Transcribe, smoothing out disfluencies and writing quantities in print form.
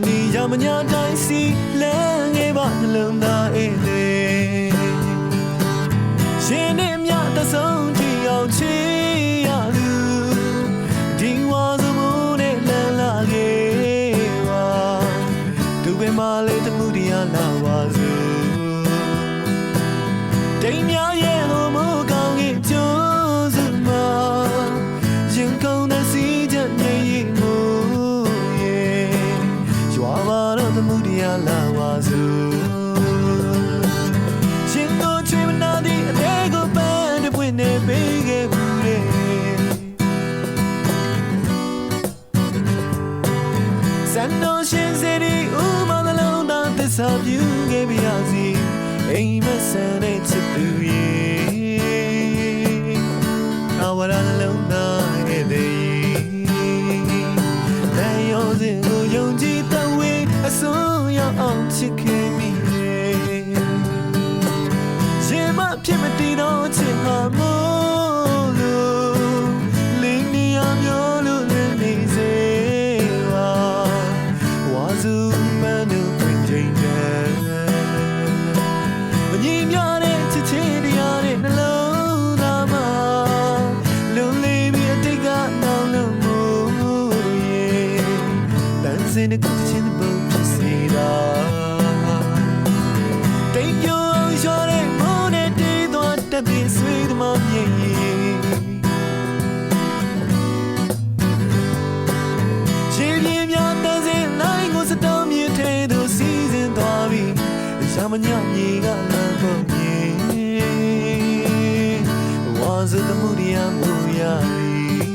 နီရမညာတိုင်းစီလမ်းငယ်ပါနှလုံးသားအေးလေရှင်နဲ့မြတ်တဆုံးကြည့်အောင်ချီရလူဒီဝါစမှုနဲ့လမ်းလာခဲ့ပါသူပဲမလေးတမှုတရားလာပါစုတိမ်များရဲ့ဟိုမိုးကောင်းကြီးကျိုးစုမှာရင်ကုန်းတဲ့စီချက်နေရင်မို့ရဲ့ရွာပါတော့တမှုတရားလာပါစုရှင်တို့ချွေမနာသည့်အသေးကိုပန်းတပွင့်နေပေးခဲ့ဘူးလေစံတော်ရှင်စေဒီဥမသလုံးသားသစ္စာပြုခဲ့ပါရစီအိမ်မဆန်တဲ့ချစ်သူရဲ့အဝရလုံးသားရဲ့တဲ့နိုင်ရောစဉ်ကိုယုံကြည်တဲ့ဝေးအစိုးရအောင်ချစ်ခင်မိရှင်မဖြစ်မတည်တော့ချစ်မှာမို့လို့လင်းနေရမျိုးလို့လည်းနေစေပါဝါစုမန်းတို့ပြင်ချိန်တယ်ညီမြတဲ့ချစ်ချင်းတရားတဲ့နှလုံးသားမှာလုံလေးပြီးအတိတ်ကနောင်လို့မို့ရဲ့တန်စင်တဲ့ချစ်တဲ့ဘုံဖြစ်စေတာတိမ်ပြိုအောင်ရှော်တဲ့မိုးနဲ့တီးသွားတတ်ပြီးဆွေးသမားမြေချီပြင်းများတန်စင်နိုင်ကိုစတောင်းမြေထဲသို့စီးစင်သွားပြီးရမညမြေကလမ်းပေါ်မြေဝါစသမှုရမှုရပြီ